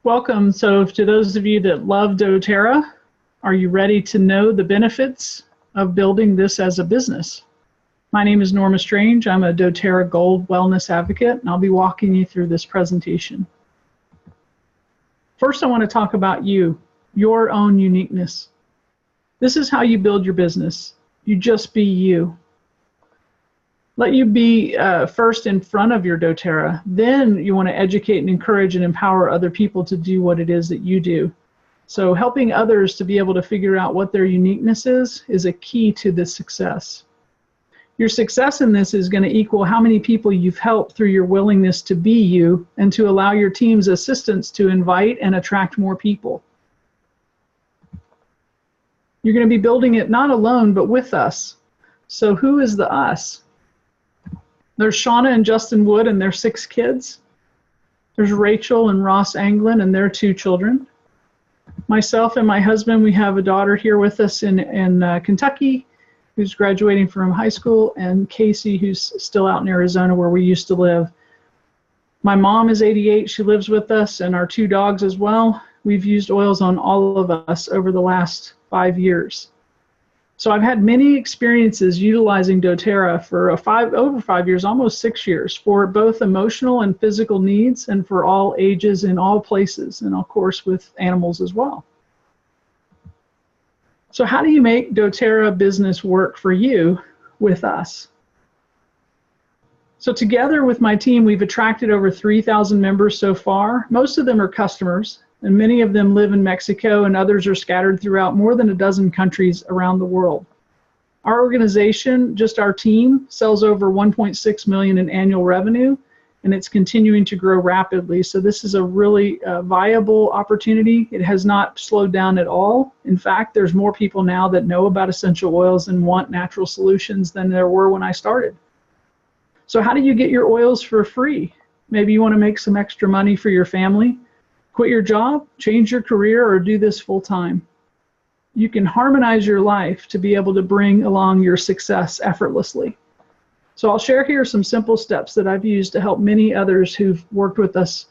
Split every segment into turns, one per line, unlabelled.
Welcome. So to those of you that love doTERRA, are you ready to know the benefits of building this as a business? My name is Norma Strange. I'm a doTERRA Gold Wellness Advocate, and I'll be walking you through this presentation. First, I want to talk about you, your own uniqueness. This is how you build your business. You just be you. Let you be first in front of your doTERRA. Then you want to educate and encourage and empower other people to do what it is that you do. So helping others to be able to figure out what their uniqueness is a key to this success. Your success in this is going to equal how many people you've helped through your willingness to be you and to allow your team's assistance to invite and attract more people. You're going to be building it not alone, but with us. So who is the us? There's Shauna and Justin Wood and their 6 kids. There's Rachel and Ross Anglin and their 2 children. Myself and my husband, we have a daughter here with us in Kentucky who's graduating from high school, and Casey, who's still out in Arizona where we used to live. My mom is 88. She lives with us, and our 2 dogs as well. We've used oils on all of us over the last 5 years. So I've had many experiences utilizing doTERRA for over 5 years, almost 6 years, for both emotional and physical needs and for all ages in all places, and of course with animals as well. So how do you make doTERRA business work for you with us? So together with my team, we've attracted over 3,000 members so far. Most of them are customers, and many of them live in Mexico, and others are scattered throughout more than a dozen countries around the world. Our organization, just our team, sells over 1.6 million in annual revenue, and it's continuing to grow rapidly. So this is a really viable opportunity. It has not slowed down at all. In fact, there's more people now that know about essential oils and want natural solutions than there were when I started. So how do you get your oils for free? Maybe you want to make some extra money for your family, quit your job, change your career, or do this full time. You can harmonize your life to be able to bring along your success effortlessly. So I'll share here some simple steps that I've used to help many others who've worked with us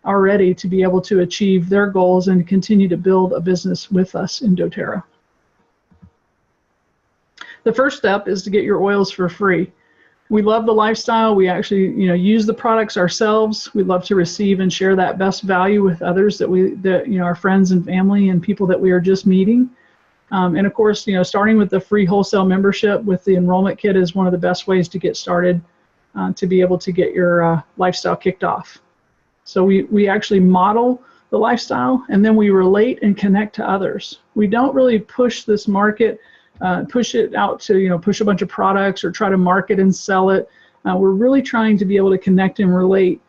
already to be able to achieve their goals and continue to build a business with us in doTERRA. The first step is to get your oils for free. We love the lifestyle. We actually, use the products ourselves. We love to receive and share that best value with others our friends and family and people that we are just meeting. And of course, starting with the free wholesale membership with the enrollment kit is one of the best ways to get started to be able to get your lifestyle kicked off. So we actually model the lifestyle, and then we relate and connect to others. We don't really push this market, push it out to, push a bunch of products or try to market and sell it. We're really trying to be able to connect and relate.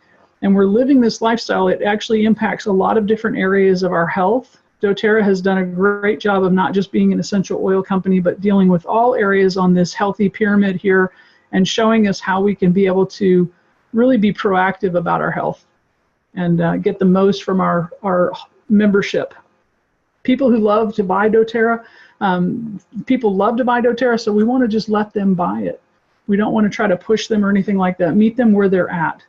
And we're living this lifestyle. It actually impacts a lot of different areas of our health. doTERRA has done a great job of not just being an essential oil company, but dealing with all areas on this healthy pyramid here and showing us how we can be able to really be proactive about our health and get the most from our membership. People who love to buy doTERRA, people love to buy doTERRA, so we want to just let them buy it. We don't want to try to push them or anything like that. Meet them where they're at.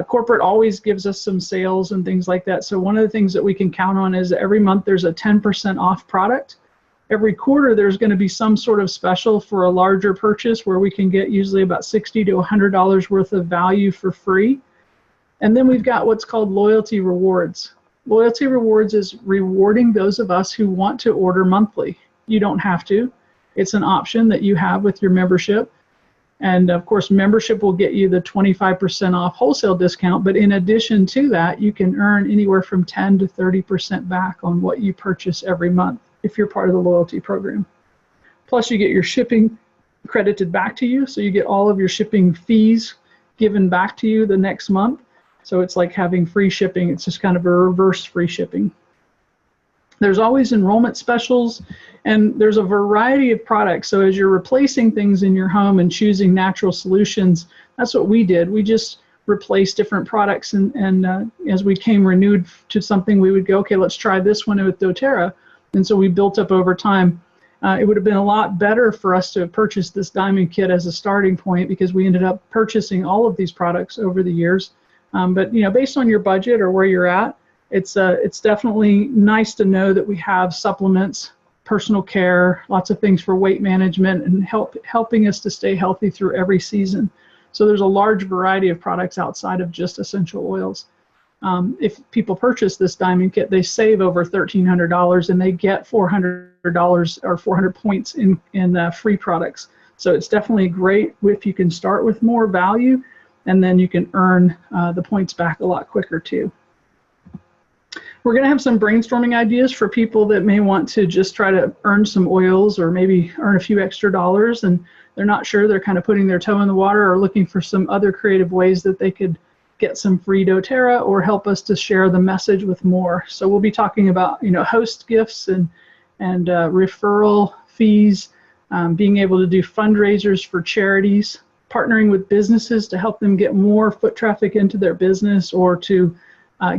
Corporate always gives us some sales and things like that. So one of the things that we can count on is every month there's a 10% off product. Every quarter there's going to be some sort of special for a larger purchase where we can get usually about $60 to $100 worth of value for free. And then we've got what's called loyalty rewards. Loyalty rewards is rewarding those of us who want to order monthly. You don't have to. It's an option that you have with your membership. And of course, membership will get you the 25% off wholesale discount. But in addition to that, you can earn anywhere from 10 to 30% back on what you purchase every month if you're part of the loyalty program. Plus, you get your shipping credited back to you. So you get all of your shipping fees given back to you the next month. So it's like having free shipping. It's just kind of a reverse free shipping. There's always enrollment specials, and there's a variety of products. So as you're replacing things in your home and choosing natural solutions, that's what we did. We just replaced different products, and as we came renewed to something, we would go, okay, let's try this one with doTERRA. And so we built up over time. It would have been a lot better for us to have purchased this diamond kit as a starting point because we ended up purchasing all of these products over the years. But based on your budget or where you're at, it's definitely nice to know that we have supplements, personal care, lots of things for weight management, and helping us to stay healthy through every season. So there's a large variety of products outside of just essential oils. If people purchase this diamond kit, they save over $1,300 and they get $400 or 400 points in free products. So it's definitely great if you can start with more value, and then you can earn the points back a lot quicker too. We're going to have some brainstorming ideas for people that may want to just try to earn some oils or maybe earn a few extra dollars, and they're not sure, they're kind of putting their toe in the water or looking for some other creative ways that they could get some free doTERRA or help us to share the message with more. So we'll be talking about, host gifts and referral fees, being able to do fundraisers for charities, partnering with businesses to help them get more foot traffic into their business, or to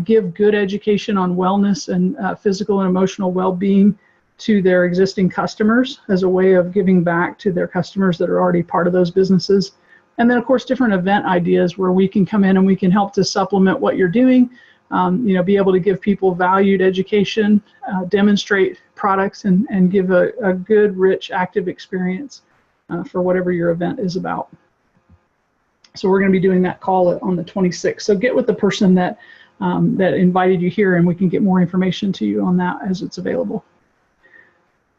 give good education on wellness and physical and emotional well-being to their existing customers as a way of giving back to their customers that are already part of those businesses. And then, of course, different event ideas where we can come in and we can help to supplement what you're doing, be able to give people valued education, demonstrate products, and give a good, rich, active experience for whatever your event is about. So we're going to be doing that call on the 26th. So get with the person that invited you here, and we can get more information to you on that as it's available.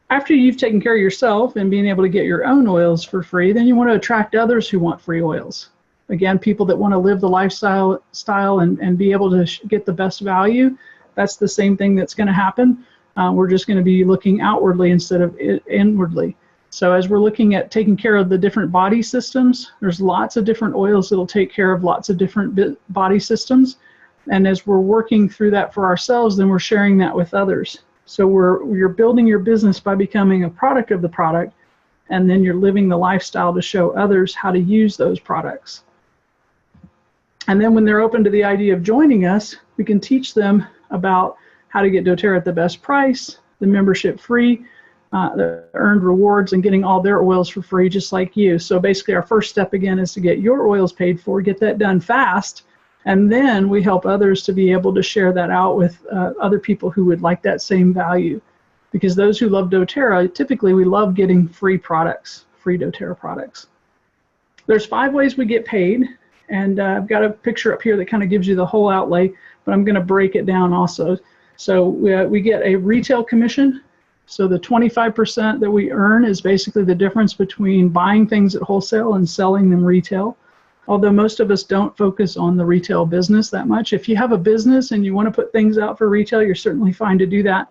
After you've taken care of yourself and being able to get your own oils for free, then you want to attract others who want free oils. Again, people that want to live the lifestyle and be able to get the best value. That's the same thing that's going to happen. We're just going to be looking outwardly instead of inwardly. So as we're looking at taking care of the different body systems, there's lots of different oils that'll take care of lots of different body systems. And as we're working through that for ourselves, then we're sharing that with others. So you're building your business by becoming a product of the product, and then you're living the lifestyle to show others how to use those products. And then when they're open to the idea of joining us, we can teach them about how to get doTERRA at the best price, the membership free, the earned rewards, and getting all their oils for free just like you. So basically our first step again is to get your oils paid for, get that done fast, and then we help others to be able to share that out with other people who would like that same value. Because those who love doTERRA, typically we love getting free products, free doTERRA products. There's 5 ways we get paid, and I've got a picture up here that kind of gives you the whole outlay, but I'm going to break it down also. So we get a retail commission. So the 25% that we earn is basically the difference between buying things at wholesale and selling them retail. Although most of us don't focus on the retail business that much. If you have a business and you want to put things out for retail, you're certainly fine to do that.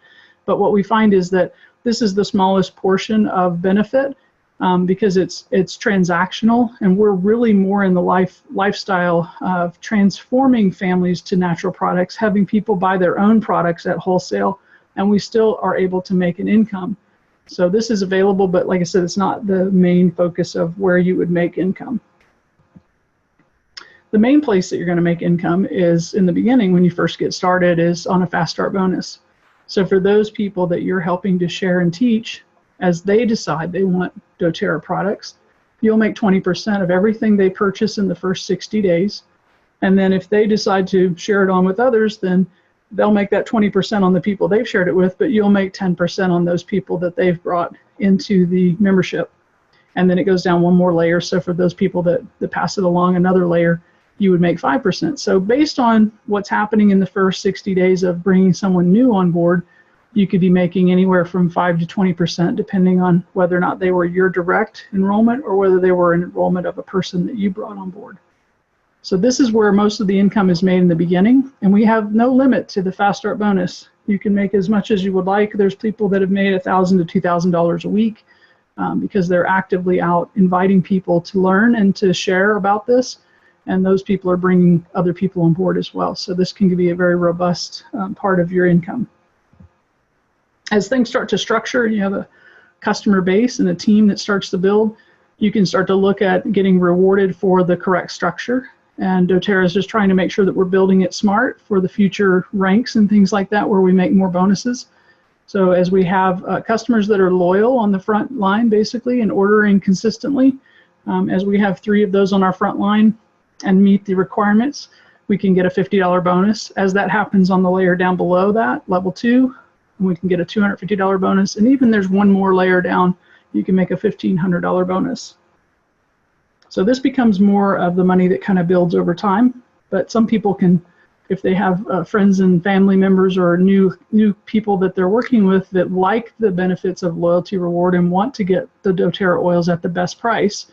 But what we find is that this is the smallest portion of benefit because it's transactional, and we're really more in the lifestyle of transforming families to natural products, having people buy their own products at wholesale, and we still are able to make an income. So this is available, but like I said, it's not the main focus of where you would make income. The main place that you're going to make income is in the beginning when you first get started, is on a fast start bonus. So for those people that you're helping to share and teach, as they decide they want doTERRA products, you'll make 20% of everything they purchase in the first 60 days. And then if they decide to share it on with others, then they'll make that 20% on the people they've shared it with, but you'll make 10% on those people that they've brought into the membership. And then it goes down one more layer. So for those people that pass it along another layer, you would make 5%. So based on what's happening in the first 60 days of bringing someone new on board, you could be making anywhere from 5 to 20%, depending on whether or not they were your direct enrollment or whether they were an enrollment of a person that you brought on board. So this is where most of the income is made in the beginning, and we have no limit to the fast start bonus. You can make as much as you would like. There's people that have made $1,000 to $2,000 a week because they're actively out inviting people to learn and to share about this. And those people are bringing other people on board as well. So this can be a very robust part of your income. As things start to structure, you have a customer base and a team that starts to build, you can start to look at getting rewarded for the correct structure. And doTERRA is just trying to make sure that we're building it smart for the future ranks and things like that where we make more bonuses. So as we have customers that are loyal on the front line basically and ordering consistently, as we have 3 of those on our front line and meet the requirements, we can get a $50 bonus. As that happens on the layer down below that, level 2, we can get a $250 bonus. And even there's one more layer down, you can make a $1,500 bonus. So this becomes more of the money that kind of builds over time. But some people can, if they have friends and family members or new people that they're working with that like the benefits of loyalty reward and want to get the doTERRA oils at the best price,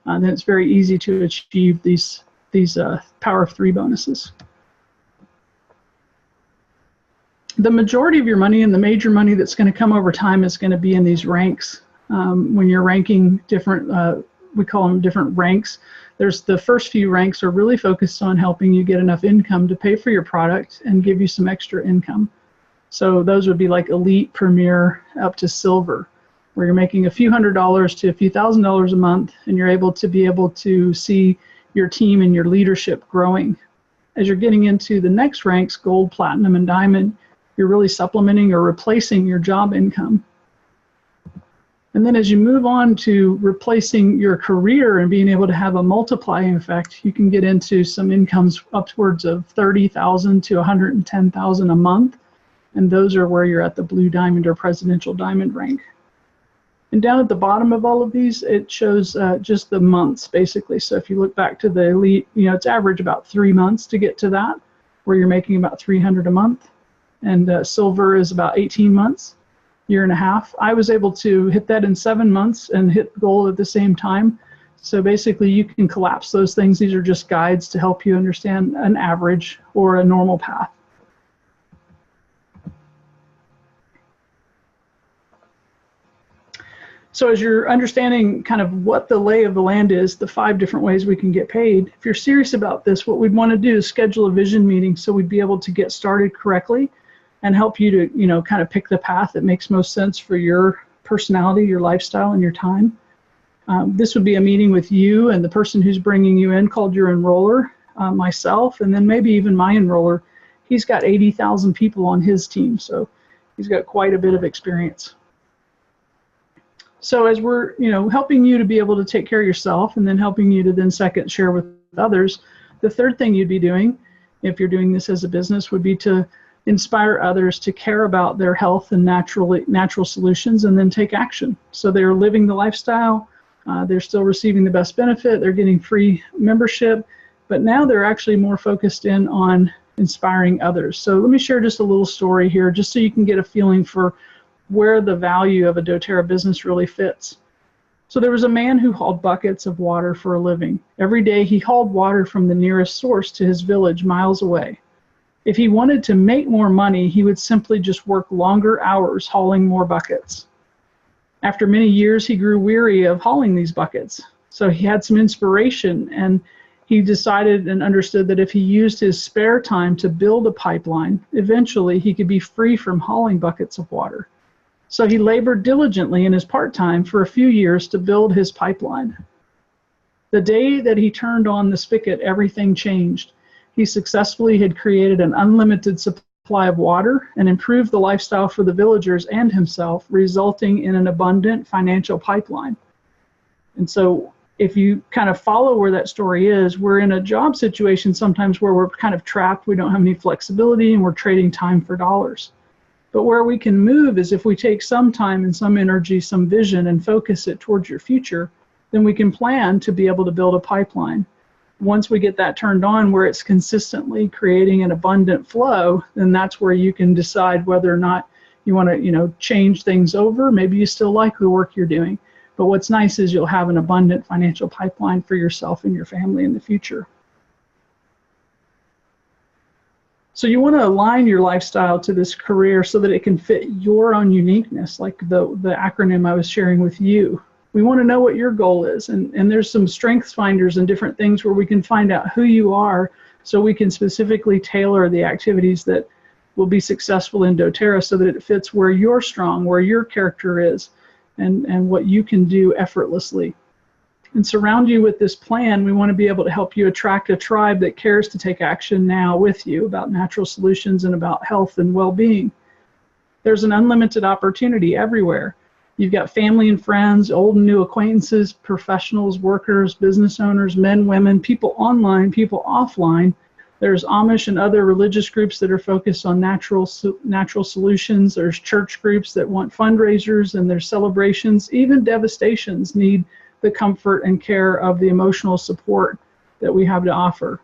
then it's very easy to achieve these Power of 3 bonuses. The majority of your money and the major money that's going to come over time is going to be in these ranks. When you're ranking different, we call them different ranks. There's the first few ranks are really focused on helping you get enough income to pay for your product and give you some extra income. So those would be like elite, premier, up to silver, where you're making a few $100s to a few $1,000s a month, and you're able to see your team and your leadership growing. As you're getting into the next ranks, gold, platinum, and diamond, you're really supplementing or replacing your job income. And then as you move on to replacing your career and being able to have a multiplying effect, you can get into some incomes upwards of $30,000 to $110,000 a month. And those are where you're at the blue diamond or presidential diamond rank. And down at the bottom of all of these, it shows just the months, basically. So if you look back to the elite, it's average about 3 months to get to that, where you're making about $300 a month. And silver is about 18 months. Year and a half. I was able to hit that in 7 months and hit gold at the same time. So basically you can collapse those things. These are just guides to help you understand an average or a normal path. So as you're understanding kind of what the lay of the land is, the 5 different ways we can get paid, if you're serious about this, what we'd want to do is schedule a vision meeting so we'd be able to get started correctly and help you to, kind of pick the path that makes most sense for your personality, your lifestyle, and your time. This would be a meeting with you and the person who's bringing you in called your enroller, myself, and then maybe even my enroller. He's got 80,000 people on his team, so he's got quite a bit of experience. So as we're, helping you to be able to take care of yourself and then helping you to then second share with others, the third thing you'd be doing, if you're doing this as a business, would be to inspire others to care about their health and natural solutions and then take action. So they're living the lifestyle, they're still receiving the best benefit, they're getting free membership, but now they're actually more focused in on inspiring others. So let me share just a little story here, just so you can get a feeling for where the value of a doTERRA business really fits. So there was a man who hauled buckets of water for a living. Every day he hauled water from the nearest source to his village miles away. If he wanted to make more money, he would simply just work longer hours hauling more buckets. After many years, he grew weary of hauling these buckets. So he had some inspiration, and he decided and understood that if he used his spare time to build a pipeline, eventually he could be free from hauling buckets of water. So he labored diligently in his part-time for a few years to build his pipeline. The day that he turned on the spigot, everything changed. He successfully had created an unlimited supply of water and improved the lifestyle for the villagers and himself, resulting in an abundant financial pipeline. And so if you kind of follow where that story is, we're in a job situation sometimes where we're kind of trapped, we don't have any flexibility, and we're trading time for dollars. But where we can move is if we take some time and some energy, some vision, and focus it towards your future, then we can plan to be able to build a pipeline. Once we get that turned on where it's consistently creating an abundant flow, then that's where you can decide whether or not you want to, change things over. Maybe you still like the work you're doing. But what's nice is you'll have an abundant financial pipeline for yourself and your family in the future. So you want to align your lifestyle to this career so that it can fit your own uniqueness, like the acronym I was sharing with you. We want to know what your goal is, and there's some strengths finders and different things where we can find out who you are so we can specifically tailor the activities that will be successful in doTERRA so that it fits where you're strong, where your character is, and what you can do effortlessly. And surround you with this plan. We want to be able to help you attract a tribe that cares to take action now with you about natural solutions and about health and well-being. There's an unlimited opportunity everywhere. You've got family and friends, old and new acquaintances, professionals, workers, business owners, men, women, people online, people offline, There's Amish and other religious groups that are focused on natural solutions. There's church groups that want fundraisers, and there's celebrations. Even devastations need the comfort and care of the emotional support that we have to offer.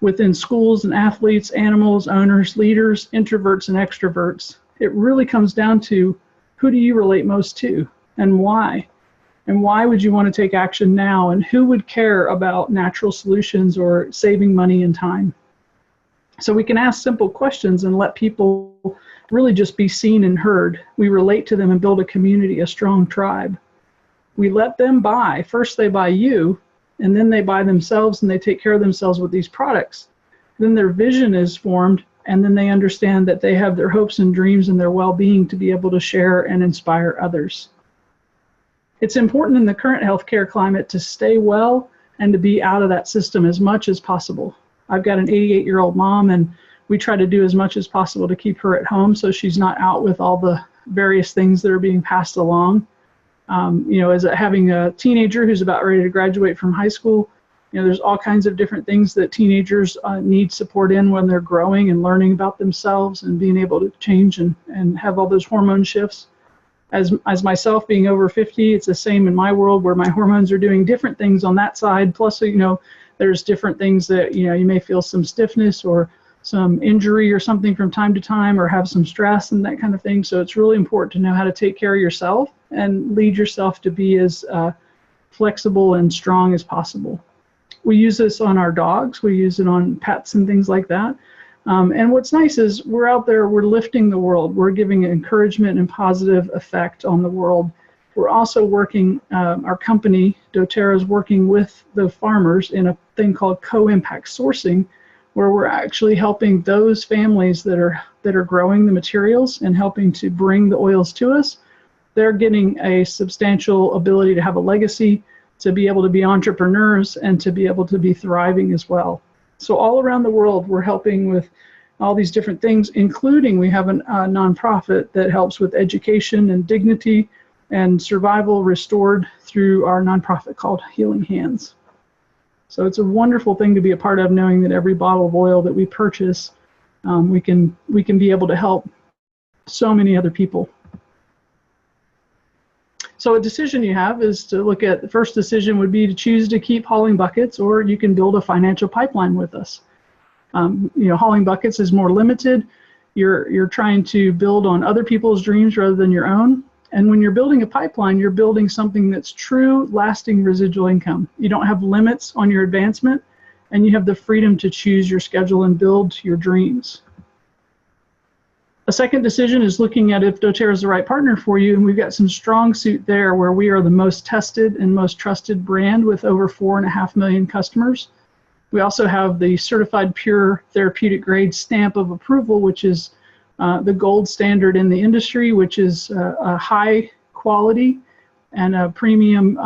Within schools and athletes, animals, owners, leaders, introverts and extroverts, it really comes down to who do you relate most to and why? And why would you want to take action now? And who would care about natural solutions or saving money and time? So we can ask simple questions and let people really just be seen and heard. We relate to them and build a community, a strong tribe. We let them buy. First they buy you, and then they buy themselves and they take care of themselves with these products. Then their vision is formed, and then they understand that they have their hopes and dreams and their well-being to be able to share and inspire others. It's important in the current healthcare climate to stay well and to be out of that system as much as possible. I've got an 88-year-old mom, and we try to do as much as possible to keep her at home so she's not out with all the various things that are being passed along. As having a teenager who's about ready to graduate from high school, there's all kinds of different things that teenagers need support in when they're growing and learning about themselves and being able to change and have all those hormone shifts. As myself being over 50, it's the same in my world where my hormones are doing different things on that side. Plus, there's different things that, you may feel some stiffness or some injury or something from time to time, or have some stress and that kind of thing. So it's really important to know how to take care of yourself and lead yourself to be as flexible and strong as possible. We use this on our dogs. We use it on pets and things like that. And what's nice is we're out there, we're lifting the world. We're giving encouragement and positive effect on the world. We're also working, our company, doTERRA, is working with the farmers in a thing called co-impact sourcing, where we're actually helping those families that are growing the materials and helping to bring the oils to us. They're getting a substantial ability to have a legacy, to be able to be entrepreneurs, and to be able to be thriving as well. So all around the world, we're helping with all these different things, including we have a nonprofit that helps with education and dignity and survival restored through our nonprofit called Healing Hands. So it's a wonderful thing to be a part of, knowing that every bottle of oil that we purchase, we can be able to help so many other people. So a decision you have is to look at, the first decision would be to choose to keep hauling buckets, or you can build a financial pipeline with us. Hauling buckets is more limited. You're trying to build on other people's dreams rather than your own. And when you're building a pipeline, you're building something that's true, lasting residual income. You don't have limits on your advancement, and you have the freedom to choose your schedule and build your dreams. A second decision is looking at if doTERRA is the right partner for you, and we've got some strong suit there where we are the most tested and most trusted brand with over 4.5 million customers. We also have the Certified Pure Therapeutic Grade stamp of approval, which is the gold standard in the industry, which is a high quality and a premium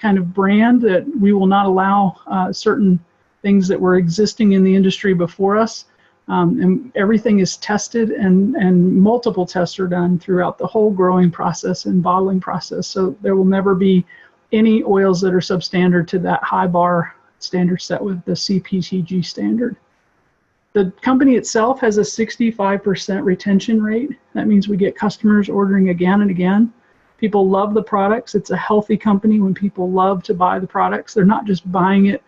kind of brand that we will not allow certain things that were existing in the industry before us. And everything is tested, and multiple tests are done throughout the whole growing process and bottling process. So there will never be any oils that are substandard to that high bar standard set with the CPTG standard. The company itself has a 65% retention rate. That means we get customers ordering again and again. People love the products. It's a healthy company when people love to buy the products. They're not just buying it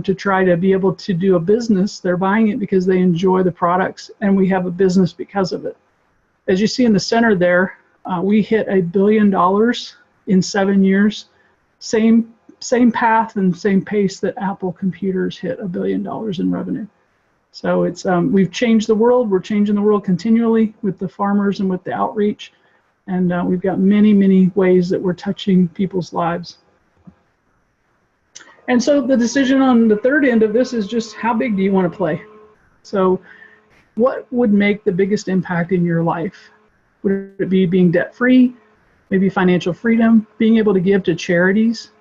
to try to be able to do a business. They're buying it because they enjoy the products, and we have a business because of it. As you see in the center there, we hit $1 billion in 7 years. Same path and same pace that Apple computers hit $1 billion in revenue. So it's we've changed the world. We're changing the world continually with the farmers and with the outreach, and we've got many, many ways that we're touching people's lives. And so the decision on the third end of this is just how big do you want to play? So what would make the biggest impact in your life? Would it be being debt-free, maybe financial freedom, being able to give to charities,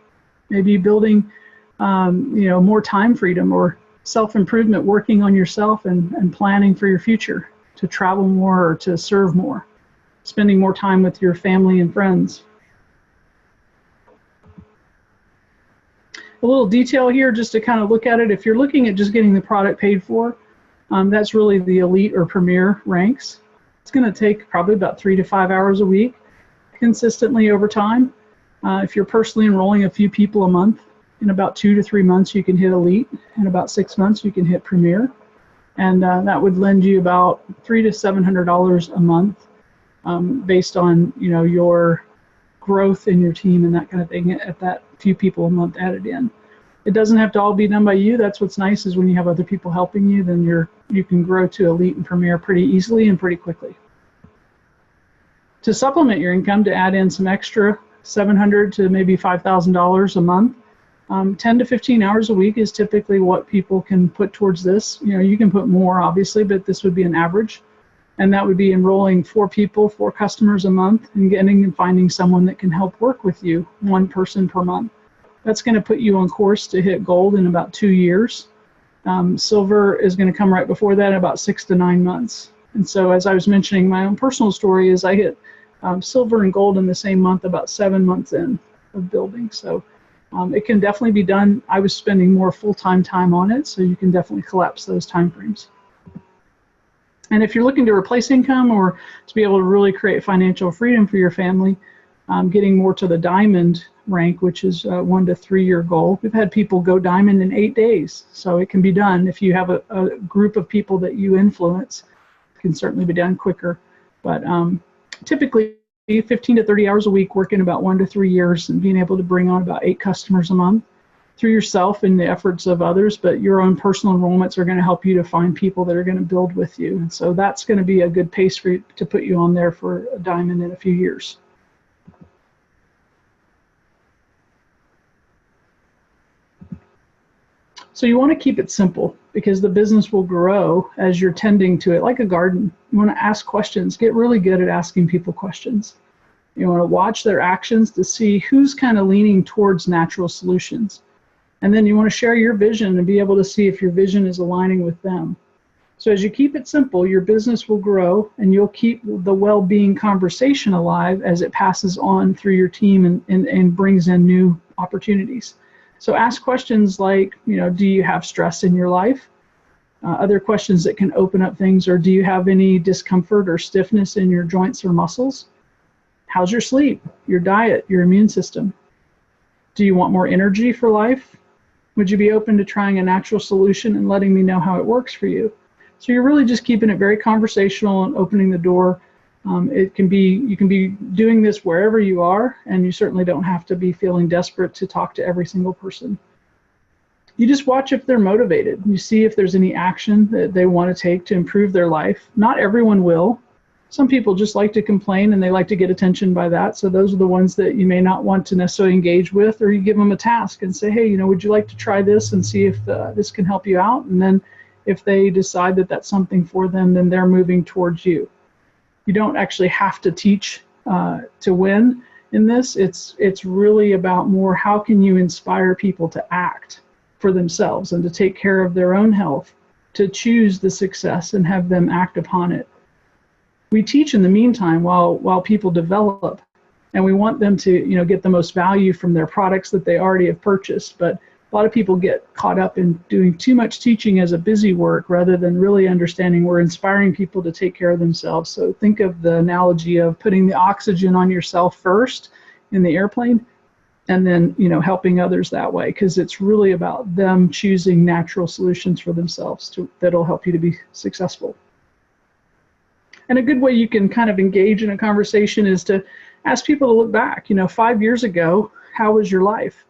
maybe building more time freedom or self-improvement, working on yourself and planning for your future, to travel more or to serve more, spending more time with your family and friends. A little detail here just to kind of look at it. If you're looking at just getting the product paid for, That's really the elite or premier ranks. It's going to take probably about 3 to 5 hours a week consistently over time. If you're personally enrolling a few people a month, in about 2 to 3 months you can hit elite. In about 6 months you can hit premier. And that would lend you about $300 to $700 a month based on your growth in your team and that kind of thing at that few people a month added in. It doesn't have to all be done by you. That's what's nice is when you have other people helping you, then you can grow to elite and premier pretty easily and pretty quickly. To supplement your income, to add in some extra $700 to maybe $5,000 a month, 10 to 15 hours a week is typically what people can put towards this. You can put more obviously, but this would be an average. And that would be enrolling 4 people, 4 customers a month, and getting and finding someone that can help work with you, 1 person per month. That's going to put you on course to hit gold in about 2 years. Silver is going to come right before that in about 6 to 9 months. And so as I was mentioning, my own personal story is I hit silver and gold in the same month about 7 months in of building. So it can definitely be done. I was spending more full-time time on it, so you can definitely collapse those time frames. And if you're looking to replace income or to be able to really create financial freedom for your family, getting more to the diamond rank, which is a 1 to 3 year goal. We've had people go diamond in 8 days, so it can be done. If you have a group of people that you influence, it can certainly be done quicker. But typically 15 to 30 hours a week, working about 1 to 3 years and being able to bring on about 8 customers a month through yourself and the efforts of others, but your own personal enrollments are going to help you to find people that are going to build with you. And so that's going to be a good pace for you to put you on there for a diamond in a few years. So you want to keep it simple because the business will grow as you're tending to it, like a garden. You want to ask questions, get really good at asking people questions. You want to watch their actions to see who's kind of leaning towards natural solutions. And then you want to share your vision and be able to see if your vision is aligning with them. So as you keep it simple, your business will grow and you'll keep the well-being conversation alive as it passes on through your team and brings in new opportunities. So ask questions like, do you have stress in your life? Other questions that can open up things are, do you have any discomfort or stiffness in your joints or muscles? How's your sleep, your diet, your immune system? Do you want more energy for life? Would you be open to trying a natural solution and letting me know how it works for you? So you're really just keeping it very conversational and opening the door. You can be doing this wherever you are, and you certainly don't have to be feeling desperate to talk to every single person. You just watch if they're motivated. You see if there's any action that they want to take to improve their life. Not everyone will. Some people just like to complain and they like to get attention by that. So those are the ones that you may not want to necessarily engage with, or you give them a task and say, hey, would you like to try this and see if this can help you out? And then if they decide that that's something for them, then they're moving towards you. You don't actually have to teach to win in this. It's really about more how can you inspire people to act for themselves and to take care of their own health, to choose the success and have them act upon it. We teach in the meantime while people develop, and we want them to get the most value from their products that they already have purchased. But a lot of people get caught up in doing too much teaching as a busy work rather than really understanding we're inspiring people to take care of themselves. So think of the analogy of putting the oxygen on yourself first in the airplane, and then helping others that way, because it's really about them choosing natural solutions for themselves that'll help you to be successful. And a good way you can kind of engage in a conversation is to ask people to look back. 5 years ago, how was your life?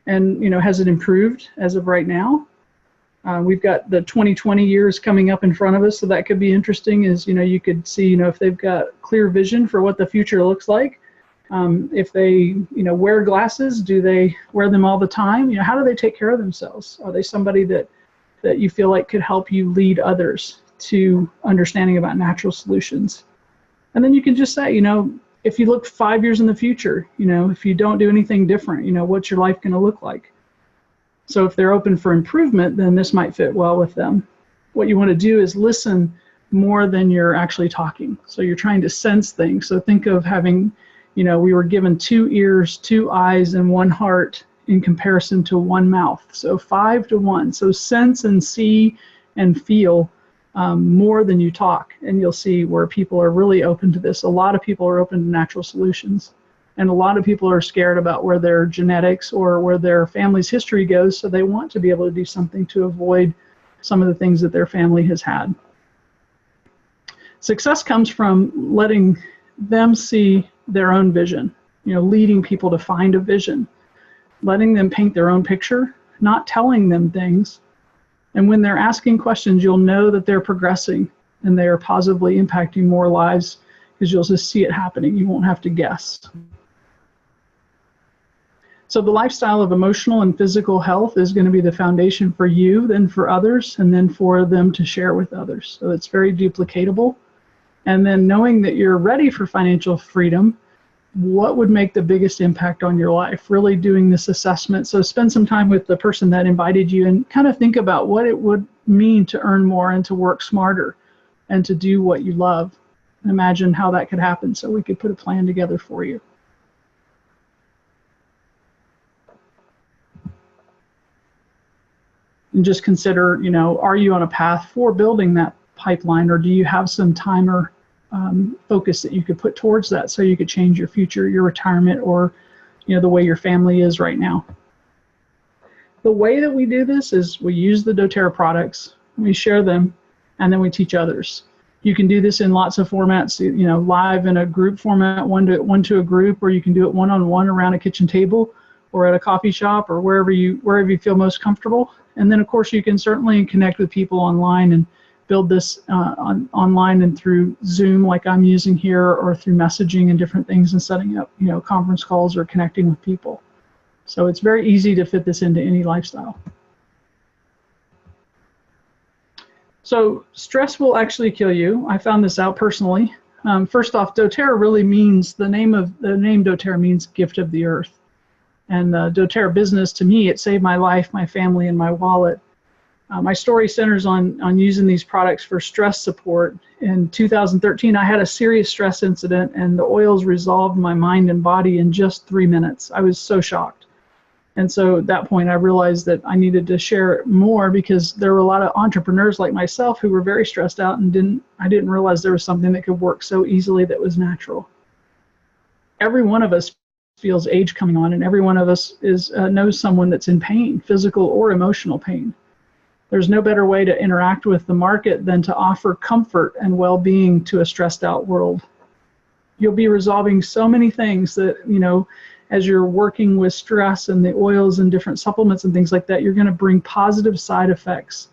And has it improved as of right now? We've got the 2020 years coming up in front of us, so that could be interesting. Is you could see if they've got clear vision for what the future looks like. If they wear glasses, do they wear them all the time? How do they take care of themselves? Are they somebody that you feel like could help you lead others to understanding about natural solutions? And then you can just say, if you look 5 years in the future, if you don't do anything different, what's your life going to look like? So if they're open for improvement, then this might fit well with them. What you want to do is listen more than you're actually talking. So you're trying to sense things. So think of having, we were given 2 ears, 2 eyes, and 1 heart in comparison to 1 mouth. So 5 to 1. So sense and see and feel more than you talk. And you'll see where people are really open to this. A lot of people are open to natural solutions. And a lot of people are scared about where their genetics or where their family's history goes, so they want to be able to do something to avoid some of the things that their family has had. Success comes from letting them see their own vision, leading people to find a vision, letting them paint their own picture, not telling them things. And when they're asking questions, you'll know that they're progressing and they are positively impacting more lives because you'll just see it happening. You won't have to guess. So the lifestyle of emotional and physical health is going to be the foundation for you, then for others, and then for them to share with others. So it's very duplicatable. And then knowing that you're ready for financial freedom, what would make the biggest impact on your life? Really doing this assessment. So spend some time with the person that invited you and kind of think about what it would mean to earn more and to work smarter and to do what you love. And imagine how that could happen so we could put a plan together for you. And just consider, are you on a path for building that pipeline, or do you have some time or focus that you could put towards that so you could change your future, your retirement, or the way your family is right now? The way that we do this is we use the doTERRA products, we share them, and then we teach others. You can do this in lots of formats, live in a group format, one to a group, or you can do it one-on-one around a kitchen table or at a coffee shop or wherever you feel most comfortable. And then, of course, you can certainly connect with people online and build this online and through Zoom like I'm using here, or through messaging and different things and setting up, conference calls or connecting with people. So it's very easy to fit this into any lifestyle. So stress will actually kill you. I found this out personally. First off, doTERRA really means, the name doTERRA means gift of the earth. And the doTERRA business, to me, it saved my life, my family, and my wallet. My story centers on using these products for stress support. In 2013, I had a serious stress incident, and the oils resolved my mind and body in just 3 minutes. I was so shocked. And so at that point, I realized that I needed to share it more, because there were a lot of entrepreneurs like myself who were very stressed out, and I didn't realize there was something that could work so easily that was natural. Every one of us feels age coming on, and every one of us knows someone that's in pain, physical or emotional pain. There's no better way to interact with the market than to offer comfort and well-being to a stressed out world. You'll be resolving so many things that, as you're working with stress and the oils and different supplements and things like that, you're going to bring positive side effects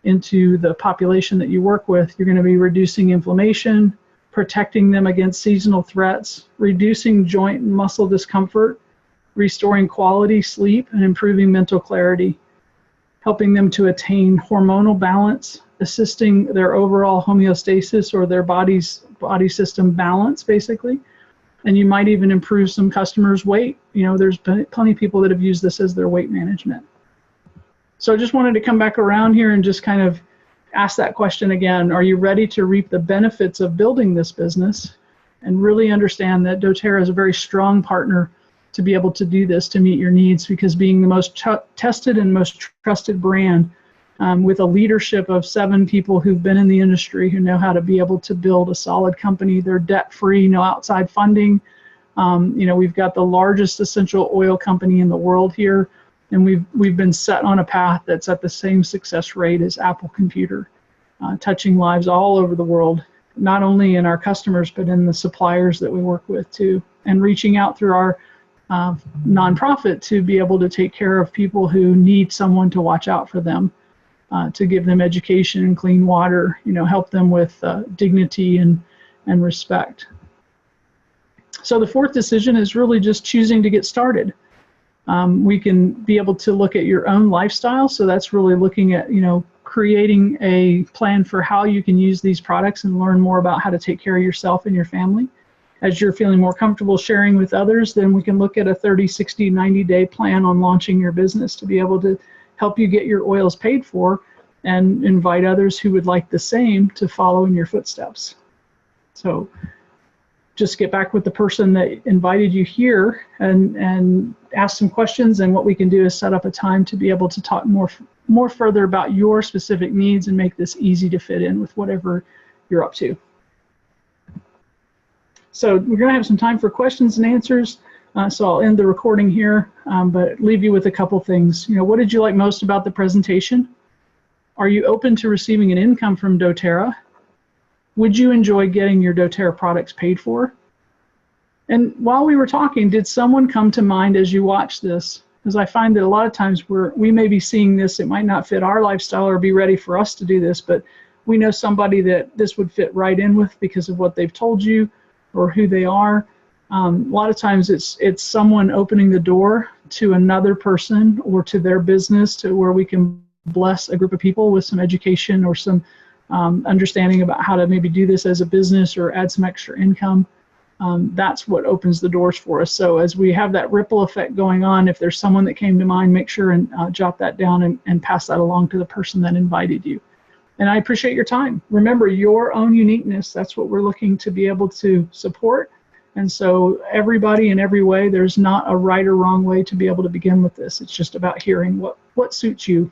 into the population that you work with. You're going to be reducing inflammation, protecting them against seasonal threats, reducing joint and muscle discomfort, restoring quality sleep, and improving mental clarity, helping them to attain hormonal balance, assisting their overall homeostasis, or their body system balance, basically. And you might even improve some customers' weight. There's plenty of people that have used this as their weight management. So I just wanted to come back around here and just kind of ask that question again. Are you ready to reap the benefits of building this business, and really understand that doTERRA is a very strong partner to be able to do this, to meet your needs, because being the most tested and most trusted brand, with a leadership of 7 people who've been in the industry, who know how to be able to build a solid company. They're debt-free, no outside funding. We've got the largest essential oil company in the world here, and we've been set on a path that's at the same success rate as Apple Computer, touching lives all over the world, not only in our customers, but in the suppliers that we work with too, and reaching out through our nonprofit to be able to take care of people who need someone to watch out for them, to give them education and clean water, help them with dignity and respect. So the fourth decision is really just choosing to get started. We can be able to look at your own lifestyle. So that's really looking at, creating a plan for how you can use these products and learn more about how to take care of yourself and your family. As you're feeling more comfortable sharing with others, then we can look at a 30, 60, 90-day plan on launching your business to be able to help you get your oils paid for and invite others who would like the same to follow in your footsteps. So just get back with the person that invited you here and ask some questions, and what we can do is set up a time to be able to talk more further about your specific needs and make this easy to fit in with whatever you're up to. So we're going to have some time for questions and answers. So I'll end the recording here, but leave you with a couple things. What did you like most about the presentation? Are you open to receiving an income from doTERRA? Would you enjoy getting your doTERRA products paid for? And while we were talking, did someone come to mind as you watch this? Because I find that a lot of times we may be seeing this, it might not fit our lifestyle or be ready for us to do this, but we know somebody that this would fit right in with because of what they've told you or who they are. A lot of times it's someone opening the door to another person or to their business, to where we can bless a group of people with some education or some understanding about how to maybe do this as a business or add some extra income. That's what opens the doors for us. So as we have that ripple effect going on, if there's someone that came to mind, make sure and jot that down and pass that along to the person that invited you. And I appreciate your time. Remember, your own uniqueness, that's what we're looking to be able to support. And so everybody in every way, there's not a right or wrong way to be able to begin with this. It's just about hearing what suits you.